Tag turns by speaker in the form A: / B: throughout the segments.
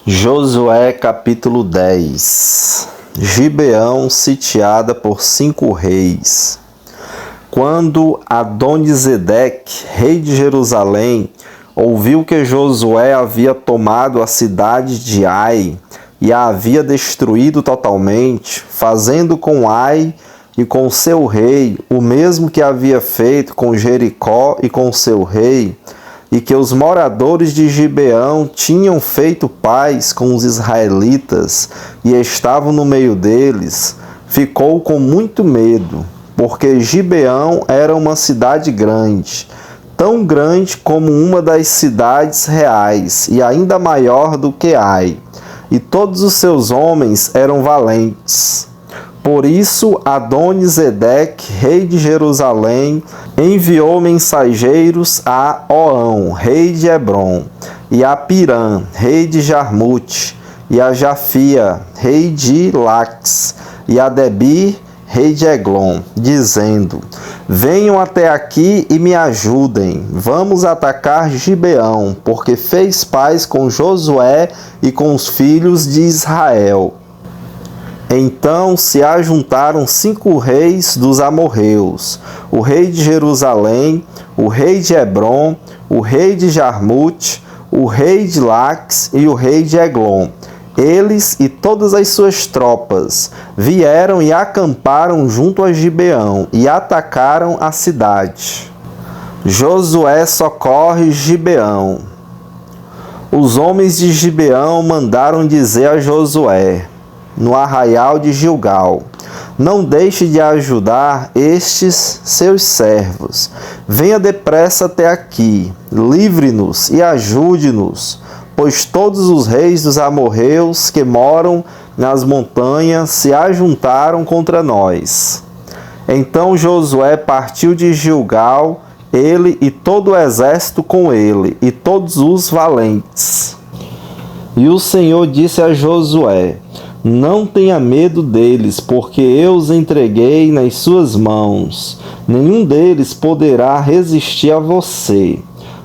A: Josué capítulo 10. Gibeão sitiada por 5 reis. Quando Adonisedeque, rei de Jerusalém, ouviu que Josué havia tomado a cidade de Ai e a havia destruído totalmente, fazendo com Ai e com seu rei o mesmo que havia feito com Jericó e com seu rei, e que os moradores de Gibeão tinham feito paz com os israelitas e estavam no meio deles, ficou com muito medo, porque Gibeão era uma cidade grande, tão grande como uma das cidades reais, e ainda maior do que Ai, e todos os seus homens eram valentes. Por isso, Adonisedeque, rei de Jerusalém, enviou mensageiros a Oão, rei de Hebrom, e a Pirã, rei de Jarmute, e a Jafia, rei de Laques, e a Debir, rei de Eglon, dizendo: venham até aqui e me ajudem, vamos atacar Gibeão, porque fez paz com Josué e com os filhos de Israel. Então se ajuntaram 5 reis dos amorreus, o rei de Jerusalém, o rei de Hebrom, o rei de Jarmute, o rei de Laques e o rei de Eglon. Eles e todas as suas tropas vieram e acamparam junto a Gibeão e atacaram a cidade. Josué socorre Gibeão. Os homens de Gibeão mandaram dizer a Josué, no arraial de Gilgal: não deixe de ajudar estes seus servos. Venha depressa até aqui, livre-nos e ajude-nos, pois todos os reis dos amorreus que moram nas montanhas se ajuntaram contra nós. Então Josué partiu de Gilgal, ele e todo o exército com ele, e todos os valentes. E o Senhor disse a Josué: não tenha medo deles, porque eu os entreguei nas suas mãos. Nenhum deles poderá resistir a você.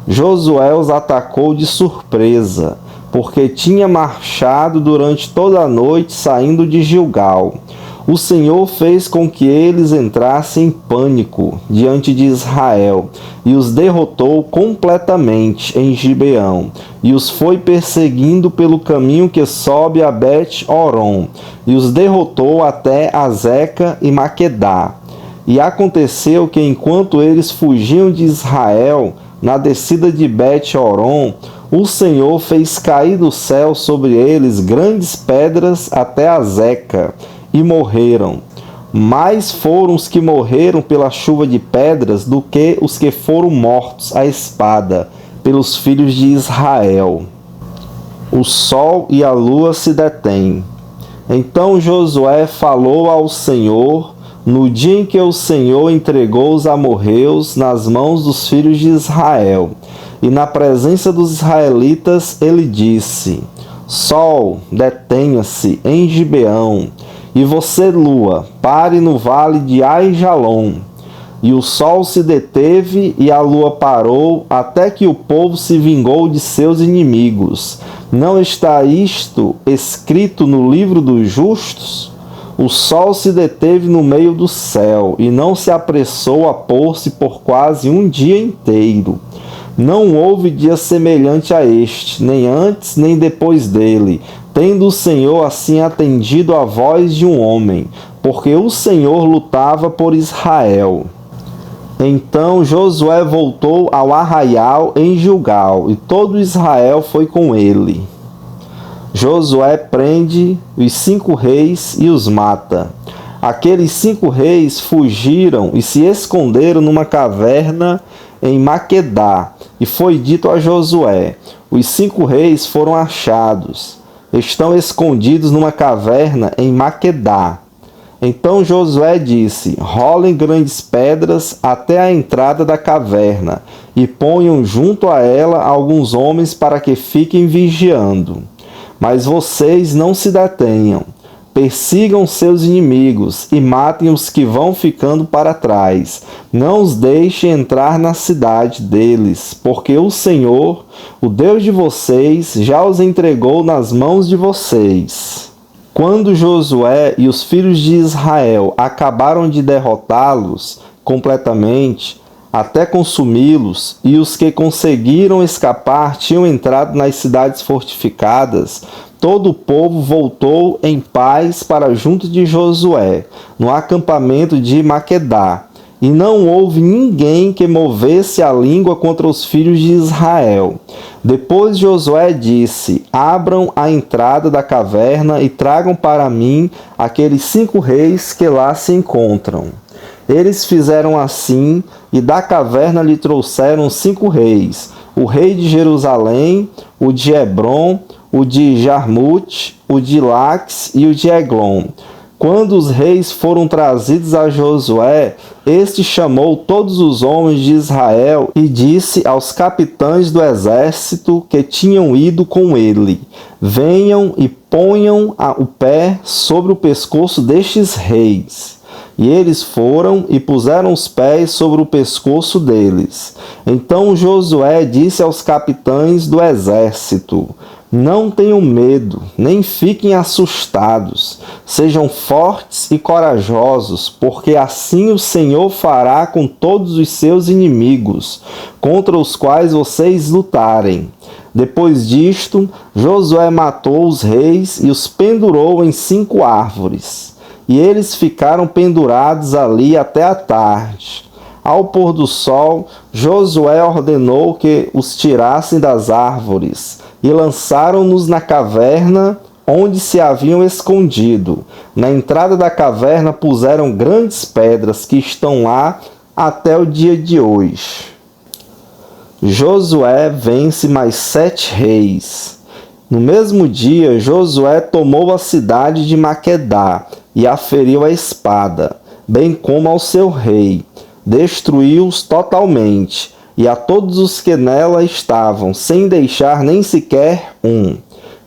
A: Josué os atacou de surpresa, porque tinha marchado durante toda a noite saindo de Gilgal. O Senhor fez com que eles entrassem em pânico diante de Israel e os derrotou completamente em Gibeão, e os foi perseguindo pelo caminho que sobe a Bet-Horon, e os derrotou até Azeca e Maquedá. E aconteceu que enquanto eles fugiam de Israel, na descida de Bet-Horon, o Senhor fez cair do céu sobre eles grandes pedras até Azeca, e morreram. Mais foram os que morreram pela chuva de pedras do que os que foram mortos à espada pelos filhos de Israel. O sol e a lua se detêm. Então Josué falou ao Senhor no dia em que o Senhor entregou os amorreus nas mãos dos filhos de Israel. E na presença dos israelitas ele disse: sol, detenha-se em Gibeão, e você, lua, pare no vale de Aijalon. E o sol se deteve e a lua parou, até que o povo se vingou de seus inimigos. Não está isto escrito no livro dos justos? O sol se deteve no meio do céu, e não se apressou a pôr-se por quase um dia inteiro. Não houve dia semelhante a este, nem antes nem depois dele, tendo o Senhor assim atendido à voz de um homem, porque o Senhor lutava por Israel. Então Josué voltou ao arraial em Gilgal, e todo Israel foi com ele. Josué prende os 5 reis e os mata. Aqueles 5 reis fugiram e se esconderam numa caverna em Maquedá, e foi dito a Josué: os 5 reis foram achados, estão escondidos numa caverna em Maquedá. Então Josué disse: rolem grandes pedras até a entrada da caverna, e ponham junto a ela alguns homens para que fiquem vigiando. Mas vocês não se detenham. persigam seus inimigos e matem os que vão ficando para trás. Não os deixem entrar na cidade deles, porque o Senhor, o Deus de vocês, já os entregou nas mãos de vocês. Quando Josué e os filhos de Israel acabaram de derrotá-los completamente, até consumi-los, e os que conseguiram escapar tinham entrado nas cidades fortificadas, todo o povo voltou em paz para junto de Josué, no acampamento de Maquedá. E não houve ninguém que movesse a língua contra os filhos de Israel. Depois Josué disse: abram a entrada da caverna e tragam para mim aqueles 5 reis que lá se encontram. Eles fizeram assim, e da caverna lhe trouxeram 5 reis: o rei de Jerusalém, o de Hebrom, o de Jarmute, o de Laques e o de Eglon. Quando os reis foram trazidos a Josué, este chamou todos os homens de Israel e disse aos capitães do exército que tinham ido com ele: venham e ponham o pé sobre o pescoço destes reis. E eles foram e puseram os pés sobre o pescoço deles. Então Josué disse aos capitães do exército: não tenham medo, nem fiquem assustados. Sejam fortes e corajosos, porque assim o Senhor fará com todos os seus inimigos, contra os quais vocês lutarem. Depois disto, Josué matou os reis e os pendurou em 5 árvores. E eles ficaram pendurados ali até a tarde. Ao pôr do sol, Josué ordenou que os tirassem das árvores e lançaram-nos na caverna onde se haviam escondido. Na entrada da caverna puseram grandes pedras que estão lá até o dia de hoje. Josué vence mais 7 reis. No mesmo dia, Josué tomou a cidade de Maquedá e a feriu a espada, bem como ao seu rei. Destruiu-os totalmente, e a todos os que nela estavam, sem deixar nem sequer um.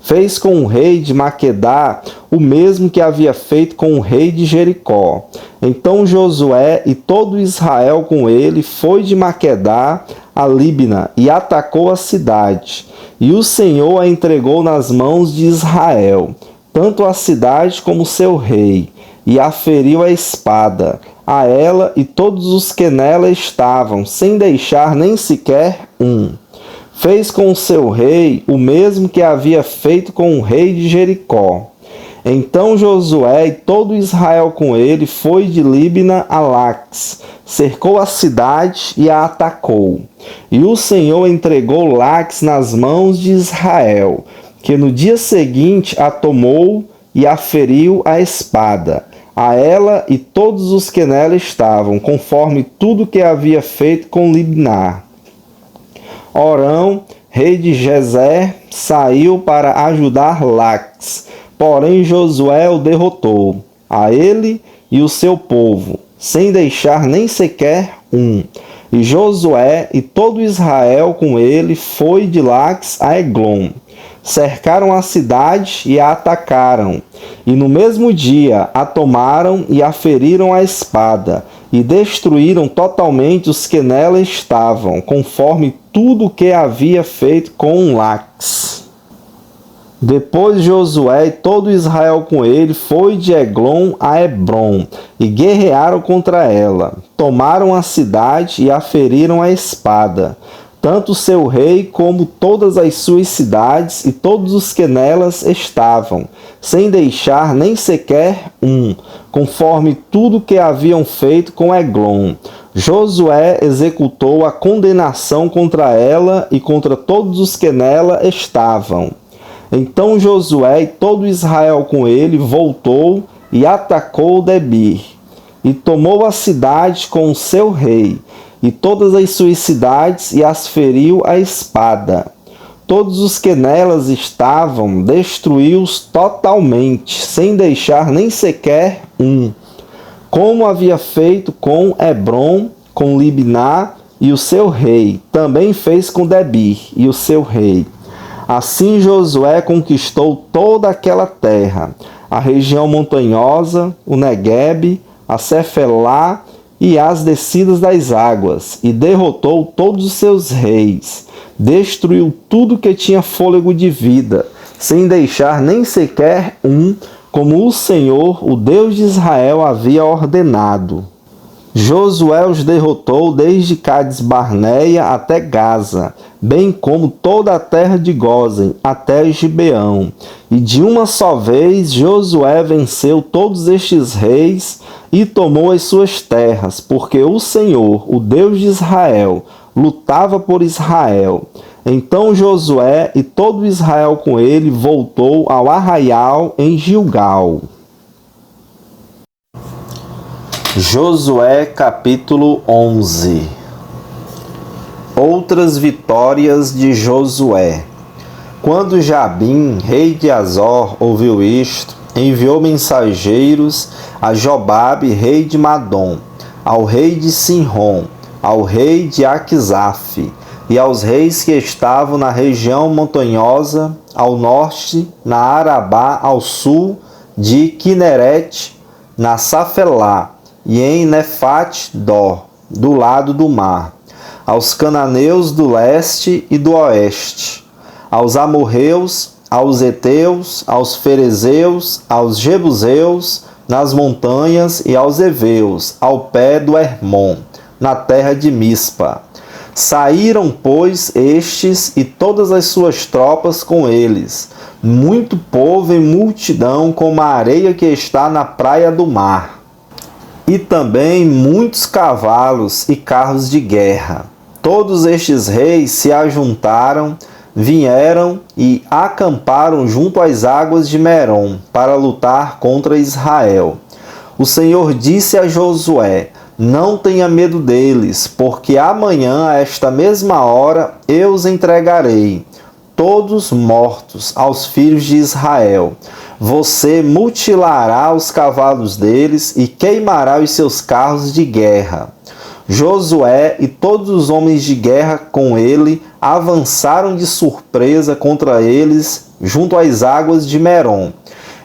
A: Fez com o rei de Maquedá o mesmo que havia feito com o rei de Jericó. Então Josué e todo Israel com ele foi de Maquedá a Líbina e atacou a cidade. E o Senhor a entregou nas mãos de Israel, tanto a cidade como seu rei, e a feriu a espada, a ela e todos os que nela estavam, sem deixar nem sequer um. Fez com o seu rei o mesmo que havia feito com o rei de Jericó. Então Josué e todo Israel com ele foi de Líbina a Laques, cercou a cidade e a atacou. E o Senhor entregou Laques nas mãos de Israel, que no dia seguinte a tomou e a feriu a espada, a ela e todos os que nela estavam, conforme tudo que havia feito com Libná. Orão, rei de Gezer, saiu para ajudar Laques, porém Josué o derrotou, a ele e o seu povo, sem deixar nem sequer um. E Josué e todo Israel com ele foi de Laques a Eglon. Cercaram a cidade e a atacaram, e no mesmo dia a tomaram e a feriram a espada, e destruíram totalmente os que nela estavam, conforme tudo o que havia feito com Laques. Depois Josué e todo Israel com ele foi de Eglon a Hebrom, e guerrearam contra ela. Tomaram a cidade e a feriram a espada, tanto seu rei como todas as suas cidades e todos os que nelas estavam, sem deixar nem sequer um, conforme tudo que haviam feito com Eglon. Josué executou a condenação contra ela e contra todos os que nela estavam. Então Josué e todo Israel com ele voltou e atacou Debir, e tomou a cidade com o seu rei, e todas as suas cidades, e as feriu a espada. Todos os que nelas estavam, destruiu-os totalmente, sem deixar nem sequer um, como havia feito com Hebrom, com Libná e o seu rei. Também fez com Debir e o seu rei. Assim Josué conquistou toda aquela terra, a região montanhosa, o Neguebe, a Cefelá e as descidas das águas, e derrotou todos os seus reis. Destruiu tudo que tinha fôlego de vida, sem deixar nem sequer um, como o Senhor, o Deus de Israel, havia ordenado. Josué os derrotou desde Cades-Barneia até Gaza, bem como toda a terra de Gósen, até Gibeão. E de uma só vez Josué venceu todos estes reis e tomou as suas terras, porque o Senhor, o Deus de Israel, lutava por Israel. Então Josué e todo Israel com ele voltou ao arraial em Gilgal. Josué capítulo 11. Outras vitórias de Josué. Quando Jabim, rei de Azor, ouviu isto, enviou mensageiros a Jobabe, rei de Madom, ao rei de Sinrom, ao rei de Aquisaf, e aos reis que estavam na região montanhosa, ao norte, na Arabá, ao sul de Quinerete, na Safelá, e em Nefat-dor, do lado do mar, aos cananeus do leste e do oeste, aos amorreus, aos heteus, aos ferezeus, aos jebuseus, nas montanhas, e aos heveus, ao pé do Hermon, na terra de Mispa. Saíram, pois, estes e todas as suas tropas com eles, muito povo e multidão, como a areia que está na praia do mar. E também muitos cavalos e carros de guerra. Todos estes reis se ajuntaram, vieram e acamparam junto às águas de Merom, para lutar contra Israel. O Senhor disse a Josué: não tenha medo deles, porque amanhã, a esta mesma hora, eu os entregarei, todos mortos, aos filhos de Israel. Você mutilará os cavalos deles e queimará os seus carros de guerra. Josué e todos os homens de guerra com ele avançaram de surpresa contra eles junto às águas de Merom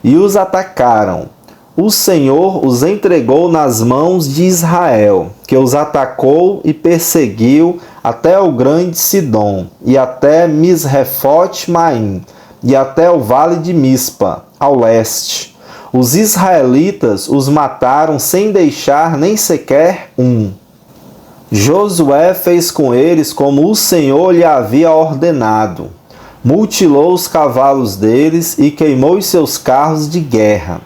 A: e os atacaram. O Senhor os entregou nas mãos de Israel, que os atacou e perseguiu até o grande Sidom, e até Misrefote-Maim, e até o vale de Mispa, ao leste. Os israelitas os mataram sem deixar nem sequer um. Josué fez com eles como o Senhor lhe havia ordenado. Mutilou os cavalos deles e queimou os seus carros de guerra.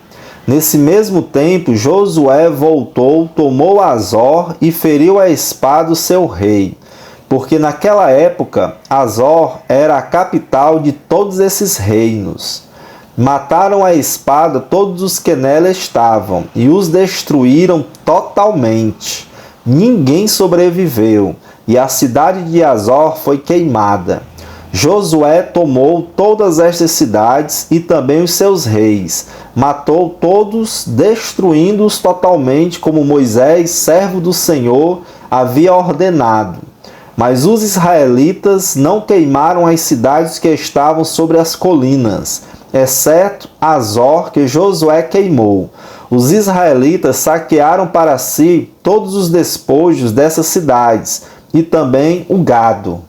A: Nesse mesmo tempo, Josué voltou, tomou Azor e feriu a espada o seu rei, porque naquela época Azor era a capital de todos esses reinos. Mataram a espada todos os que nela estavam e os destruíram totalmente. Ninguém sobreviveu, e a cidade de Azor foi queimada. Josué tomou todas estas cidades e também os seus reis. Matou todos, destruindo-os totalmente, como Moisés, servo do Senhor, havia ordenado. Mas os israelitas não queimaram as cidades que estavam sobre as colinas, exceto Azor, que Josué queimou. Os israelitas saquearam para si todos os despojos dessas cidades e também o gado.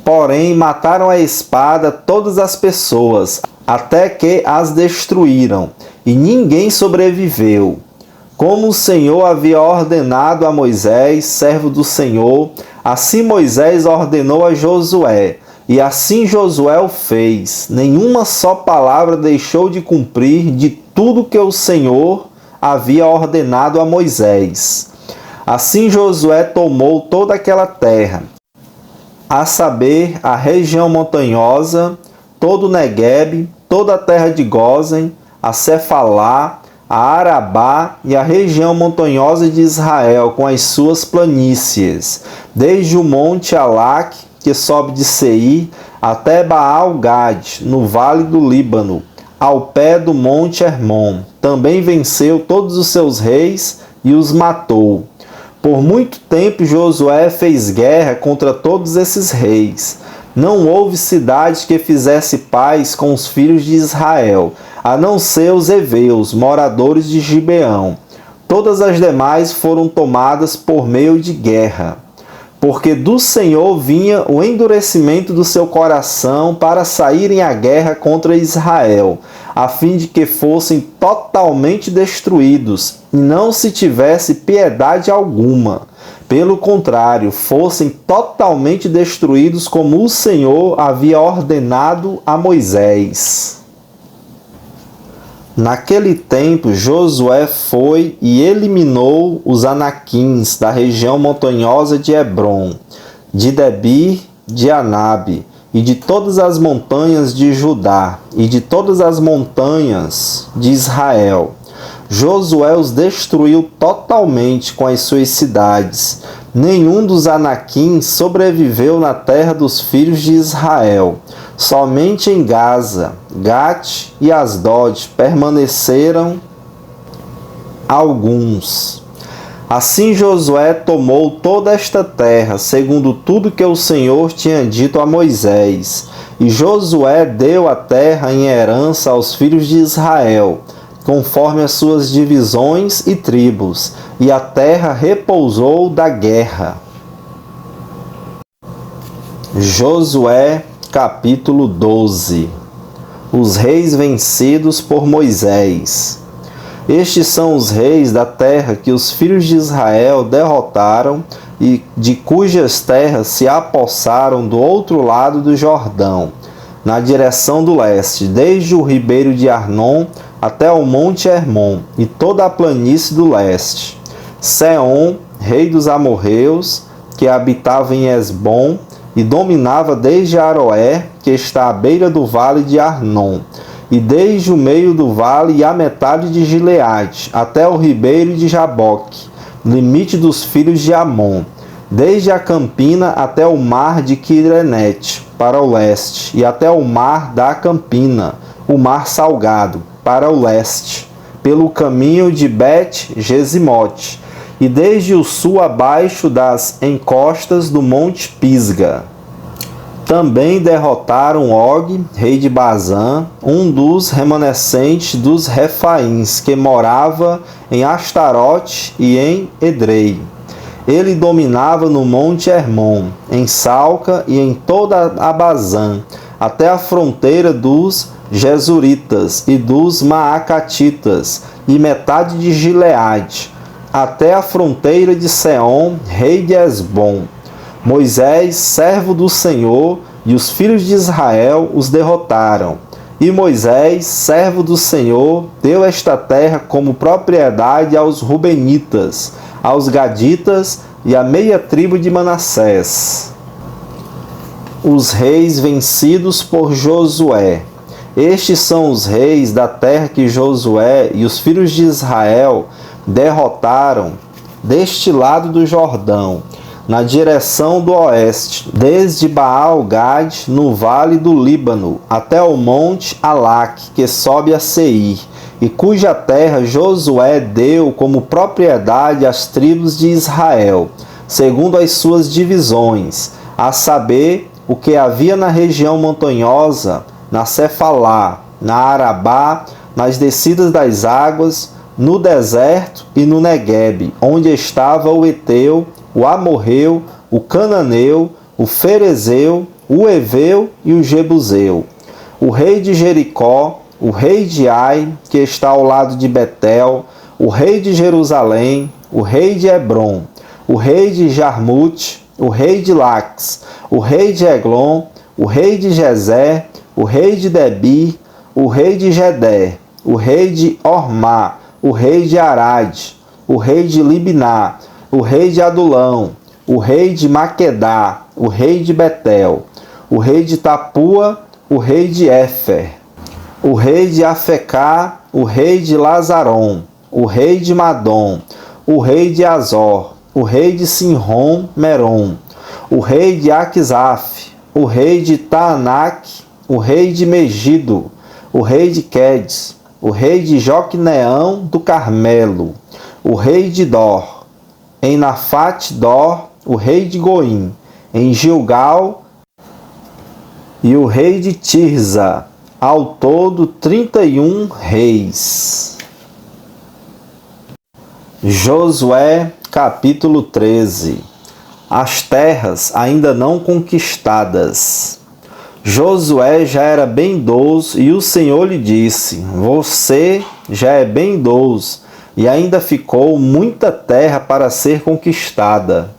A: Porém, mataram a espada todas as pessoas, até que as destruíram, e ninguém sobreviveu. Como o Senhor havia ordenado a Moisés, servo do Senhor, assim Moisés ordenou a Josué, e assim Josué o fez. Nenhuma só palavra deixou de cumprir de tudo que o Senhor havia ordenado a Moisés. Assim Josué tomou toda aquela terra, a saber, a região montanhosa, todo o Neguebe, toda a terra de Gósen, a Cefalá, a Arabá e a região montanhosa de Israel, com as suas planícies, desde o monte Alac, que sobe de Seir, até Baal-Gad, no vale do Líbano, ao pé do monte Hermon. Também venceu todos os seus reis e os matou. Por muito tempo Josué fez guerra contra todos esses reis. Não houve cidade que fizesse paz com os filhos de Israel, a não ser os heveus, moradores de Gibeão. Todas as demais foram tomadas por meio de guerra. Porque do Senhor vinha o endurecimento do seu coração para saírem à guerra contra Israel, a fim de que fossem totalmente destruídos, e não se tivesse piedade alguma. Pelo contrário, fossem totalmente destruídos como o Senhor havia ordenado a Moisés. Naquele tempo, Josué foi e eliminou os anaquins da região montanhosa de Hebrom, de Debir, de Anabe, e de todas as montanhas de Judá, e de todas as montanhas de Israel. Josué os destruiu totalmente com as suas cidades. Nenhum dos anaquins sobreviveu na terra dos filhos de Israel. Somente em Gaza, Gate e Asdod permaneceram alguns. Assim Josué tomou toda esta terra, segundo tudo que o Senhor tinha dito a Moisés. E Josué deu a terra em herança aos filhos de Israel, conforme as suas divisões e tribos, e a terra repousou da guerra. Josué, capítulo 12. Os reis vencidos por Moisés. Estes são os reis da terra que os filhos de Israel derrotaram e de cujas terras se apossaram do outro lado do Jordão, na direção do leste, desde o ribeiro de Arnon até o monte Hermon e toda a planície do leste. Seom, rei dos amorreus, que habitava em Esbom e dominava desde Aroé, que está à beira do vale de Arnon, e desde o meio do vale e a metade de Gileade, até o ribeiro de Jaboque, limite dos filhos de Amon, desde a campina até o mar de Quirenete, para o leste, e até o mar da campina, o mar salgado, para o leste, pelo caminho de Bet-Gesimote, e desde o sul abaixo das encostas do monte Pisga. Também derrotaram Og, rei de Bazã, um dos remanescentes dos Refaíns, que morava em Astarote e em Edrei. Ele dominava no monte Hermon, em Salca e em toda a Bazã, até a fronteira dos Gesuritas e dos Maacatitas, e metade de Gileade, até a fronteira de Seom, rei de Esbom. Moisés, servo do Senhor, e os filhos de Israel os derrotaram. E Moisés, servo do Senhor, deu esta terra como propriedade aos Rubenitas, aos Gaditas e à meia tribo de Manassés. Os reis vencidos por Josué. Estes são os reis da terra que Josué e os filhos de Israel derrotaram deste lado do Jordão, na direção do oeste, desde Baal-Gad, no vale do Líbano, até o monte Alaque, que sobe a Seir, e cuja terra Josué deu como propriedade às tribos de Israel, segundo as suas divisões, a saber, o que havia na região montanhosa, na Cefalá, na Arabá, nas descidas das águas, no deserto e no Neguebe, onde estava o Eteu, o Amorreu, o Cananeu, o Ferezeu, o Eveu e o Jebuseu. O rei de Jericó, o rei de Ai, que está ao lado de Betel, o rei de Jerusalém, o rei de Hebrom, o rei de Jarmute, o rei de Laques, o rei de Eglon, o rei de Gezer, o rei de Debir, o rei de Geder, o rei de Ormá, o rei de Arade, o rei de Libná, o rei de Adulão, o rei de Maquedá, o rei de Betel, o rei de Tapua, o rei de Éfer, o rei de Afecá, o rei de Lazarom, o rei de Madom, o rei de Azor, o rei de Sinrom Merom, o rei de Aquisaf, o rei de Taanac, o rei de Megido, o rei de Quedes, o rei de Joqueneão do Carmelo, o rei de Dor, em Nafate Dor, o rei de Goim, em Gilgal, e o rei de Tirza, ao todo 31 reis. Josué, capítulo 13. As terras ainda não conquistadas. Josué já era bem idoso e o Senhor lhe disse: Você já é bem idoso e ainda ficou muita terra para ser conquistada.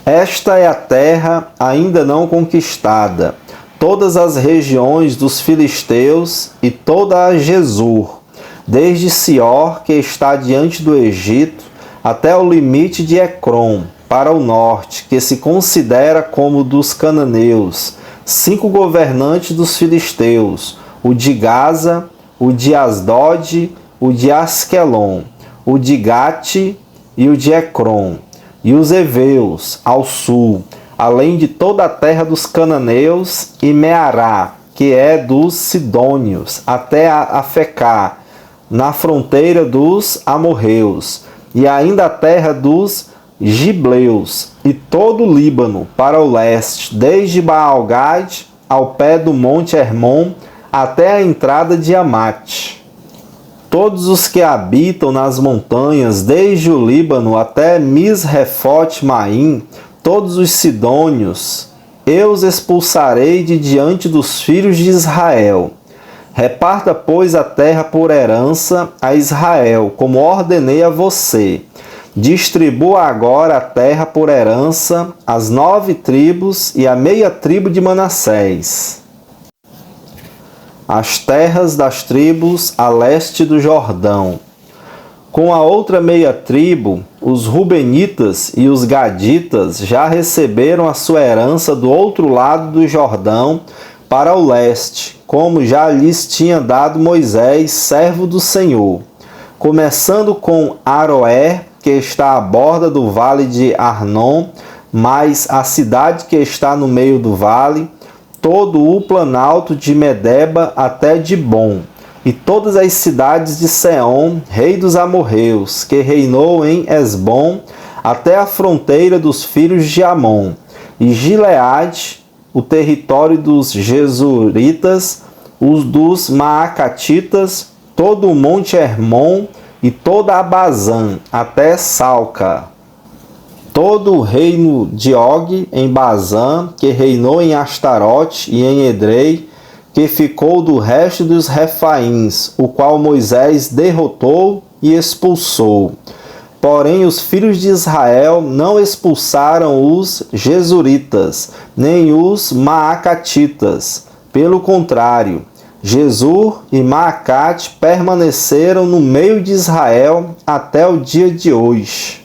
A: Esta é a terra ainda não conquistada, todas as regiões dos filisteus e toda a Jesur, desde Sior, que está diante do Egito, até o limite de Ecrom, para o norte, que se considera como dos cananeus, 5 governantes dos filisteus, o de Gaza, o de Asdod, o de Asquelon, o de Gate e o de Ecrom, e os heveus, ao sul, além de toda a terra dos cananeus, e Meará, que é dos sidônios, até a Afecá, na fronteira dos amorreus, e ainda a terra dos gibleus, e todo o Líbano para o leste, desde Baal-Gade ao pé do monte Hermon, até a entrada de Amate. Todos os que habitam nas montanhas, desde o Líbano até Misrefote-Maim, todos os sidônios, eu os expulsarei de diante dos filhos de Israel. Reparta, pois, a terra por herança a Israel, como ordenei a você. Distribua agora a terra por herança às 9 tribos e à meia tribo de Manassés. As terras das tribos a leste do Jordão. Com a outra meia tribo, os Rubenitas e os Gaditas já receberam a sua herança do outro lado do Jordão, para o leste, como já lhes tinha dado Moisés, servo do Senhor. Começando com Aroer, que está à borda do vale de Arnon, mais a cidade que está no meio do vale, todo o planalto de Medeba até Dibom, e todas as cidades de Seom, rei dos amorreus, que reinou em Esbom, até a fronteira dos filhos de Amon, e Gileade, o território dos Jesuritas, os dos Maacatitas, todo o monte Hermon e toda a Bazã, até Salca. Todo o reino de Og em Bazã, que reinou em Astarote e em Edrei, que ficou do resto dos Refaíns, o qual Moisés derrotou e expulsou. Porém, os filhos de Israel não expulsaram os Jesuritas, nem os Maacatitas. Pelo contrário, Jesur e Maacate permaneceram no meio de Israel até o dia de hoje.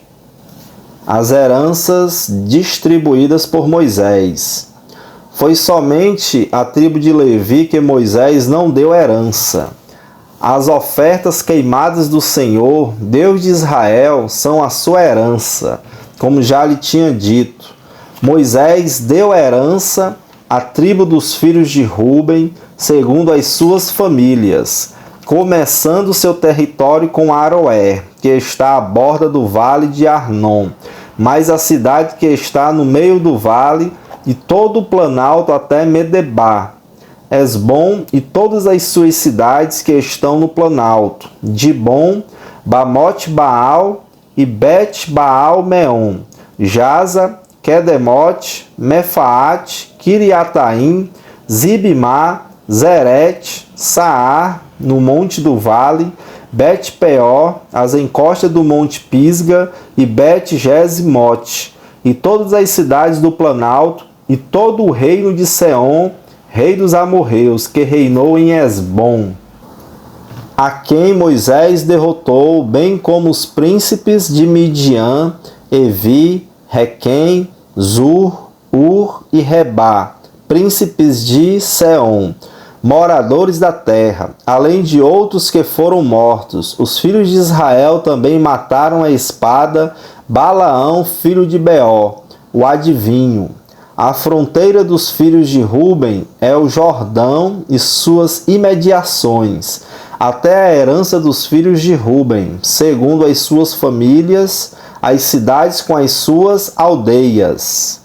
A: As heranças distribuídas por Moisés. Foi somente a tribo de Levi que Moisés não deu herança. As ofertas queimadas do Senhor, Deus de Israel, são a sua herança, como já lhe tinha dito. Moisés deu herança à tribo dos filhos de Ruben, segundo as suas famílias, começando seu território com Aroer, que está à borda do vale de Arnon, mas a cidade que está no meio do vale, e todo o planalto até Medebá, Esbom e todas as suas cidades que estão no planalto, Dibom, Bamote Baal e Bet Baal Meon, Jaza, Kedemote, Mefaate, Kiriataim, Zibimá, Zerete, Saar, no monte do vale, Bet-Peor, as encostas do monte Pisga e Bet-Gesimote, e todas as cidades do planalto, e todo o reino de Seom, rei dos amorreus, que reinou em Esbom, a quem Moisés derrotou, bem como os príncipes de Midian, Evi, Requem, Zur, Ur e Rebá, príncipes de Seom, moradores da terra, além de outros que foram mortos. Os filhos de Israel também mataram a espada Balaão, filho de Beó, o adivinho. A fronteira dos filhos de Ruben é o Jordão e suas imediações, até a herança dos filhos de Ruben, segundo as suas famílias, as cidades com as suas aldeias.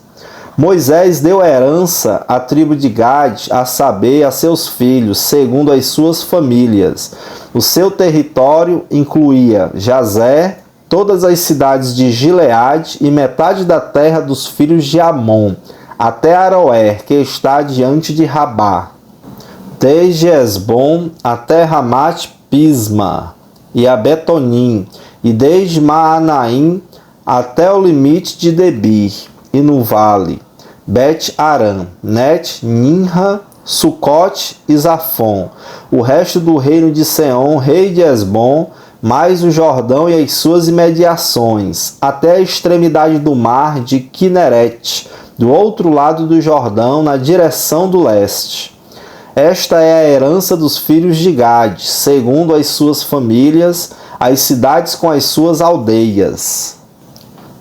A: Moisés deu herança à tribo de Gade, a saber, a seus filhos, segundo as suas famílias. O seu território incluía Jazer, todas as cidades de Gileade e metade da terra dos filhos de Amon, até Aroer, que está diante de Rabá, desde Esbom até Ramat-Pisma e a Betonim, e desde Maanaim até o limite de Debir, e no vale, Bet-Aram, Net, Ninra, Sucote e Zafon, o resto do reino de Seom, rei de Esbom, mais o Jordão e as suas imediações, até a extremidade do mar de Quinerete, do outro lado do Jordão, na direção do leste. Esta é a herança dos filhos de Gade, segundo as suas famílias, as cidades com as suas aldeias.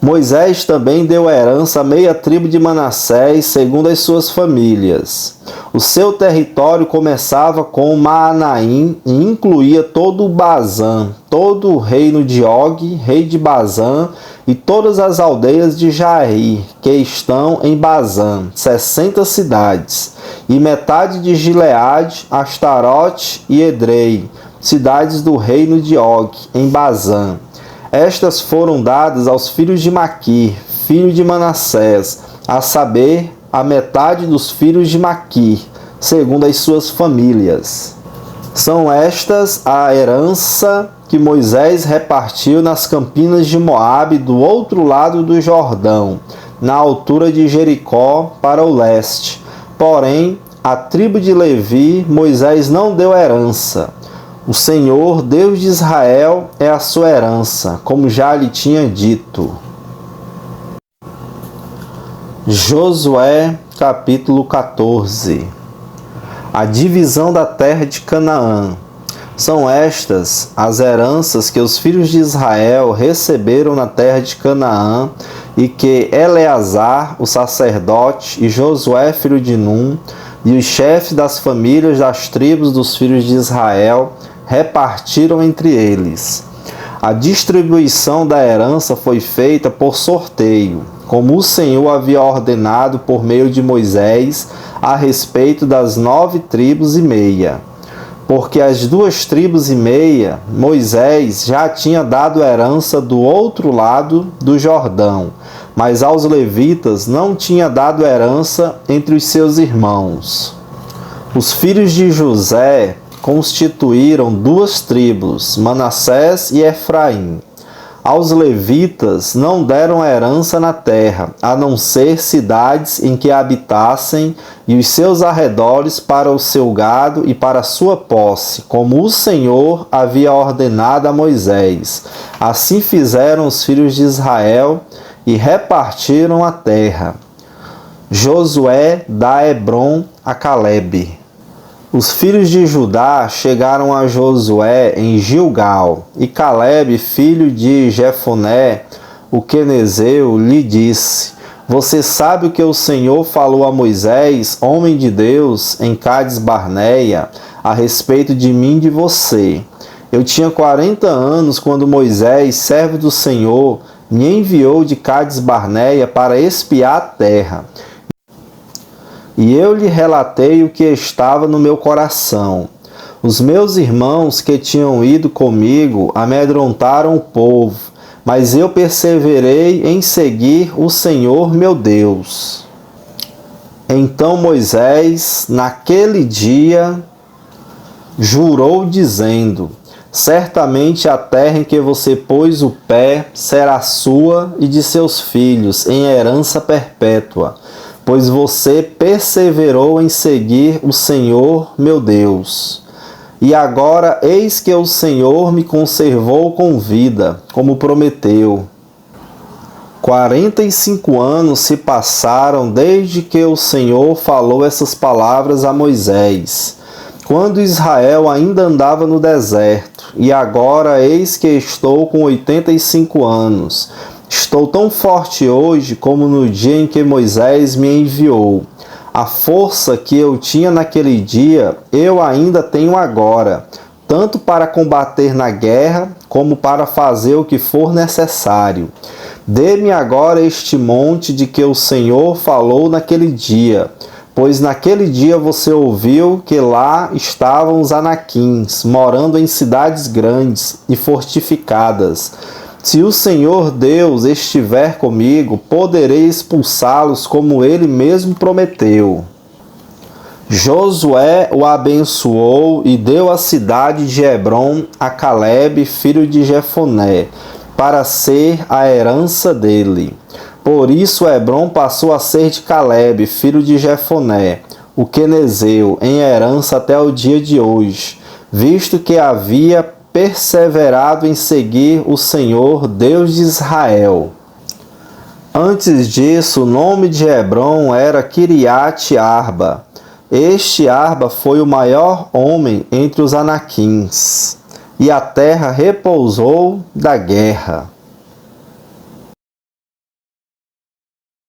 A: Moisés também deu herança à meia tribo de Manassés, segundo as suas famílias. O seu território começava com Maanaim e incluía todo o Bazã, todo o reino de Og, rei de Bazã, e todas as aldeias de Jair, que estão em Bazã, 60 cidades, e metade de Gileade, Astarote e Edrei, cidades do reino de Og, em Bazã. Estas foram dadas aos filhos de Maquir, filho de Manassés, a saber, a metade dos filhos de Maquir, segundo as suas famílias. São estas a herança que Moisés repartiu nas campinas de Moabe, do outro lado do Jordão, na altura de Jericó, para o leste. Porém, à tribo de Levi, Moisés não deu herança. O Senhor, Deus de Israel, é a sua herança, como já lhe tinha dito. Josué, capítulo 14. A divisão da terra de Canaã. São estas as heranças que os filhos de Israel receberam na terra de Canaã e que Eleazar, o sacerdote, e Josué, filho de Num, e os chefes das famílias das tribos dos filhos de Israel repartiram entre eles. A distribuição da herança foi feita por sorteio, como o Senhor havia ordenado por meio de Moisés a respeito das 9 tribos e meia. Porque as 2 tribos e meia, Moisés já tinha dado herança do outro lado do Jordão, mas aos levitas não tinha dado herança entre os seus irmãos. Os filhos de José constituíram 2 tribos, Manassés e Efraim. Aos levitas não deram herança na terra, a não ser cidades em que habitassem e os seus arredores para o seu gado e para a sua posse, como o Senhor havia ordenado a Moisés. Assim fizeram os filhos de Israel e repartiram a terra. Josué dá Hebrom a Calebe. Os filhos de Judá chegaram a Josué em Gilgal, e Calebe, filho de Jefoné, o quenezeu, lhe disse: Você sabe o que o Senhor falou a Moisés, homem de Deus, em Cades Barneia, a respeito de mim e de você. Eu tinha 40 anos quando Moisés, servo do Senhor, me enviou de Cades Barneia para espiar a terra. E eu lhe relatei o que estava no meu coração. Os meus irmãos que tinham ido comigo amedrontaram o povo, mas eu perseverei em seguir o Senhor meu Deus. Então Moisés, naquele dia, jurou dizendo: Certamente a terra em que você pôs o pé será sua e de seus filhos em herança perpétua, pois você perseverou em seguir o Senhor meu Deus. E agora eis que o Senhor me conservou com vida, como prometeu. 45 anos se passaram desde que o Senhor falou essas palavras a Moisés, quando Israel ainda andava no deserto, e agora eis que estou com 85 anos. Estou tão forte hoje como no dia em que Moisés me enviou. A força que eu tinha naquele dia, eu ainda tenho agora, tanto para combater na guerra, como para fazer o que for necessário. Dê-me agora este monte de que o Senhor falou naquele dia, pois naquele dia você ouviu que lá estavam os anaquins, morando em cidades grandes e fortificadas. Se o Senhor Deus estiver comigo, poderei expulsá-los como ele mesmo prometeu. Josué o abençoou e deu a cidade de Hebrom a Calebe, filho de Jefoné, para ser a herança dele. Por isso Hebrom passou a ser de Calebe, filho de Jefoné, o quenezeu, em herança até o dia de hoje, visto que havia perseverado em seguir o Senhor, Deus de Israel. Antes disso, o nome de Hebrom era Kiriate Arba. Este Arba foi o maior homem entre os anaquins, e a terra repousou da guerra.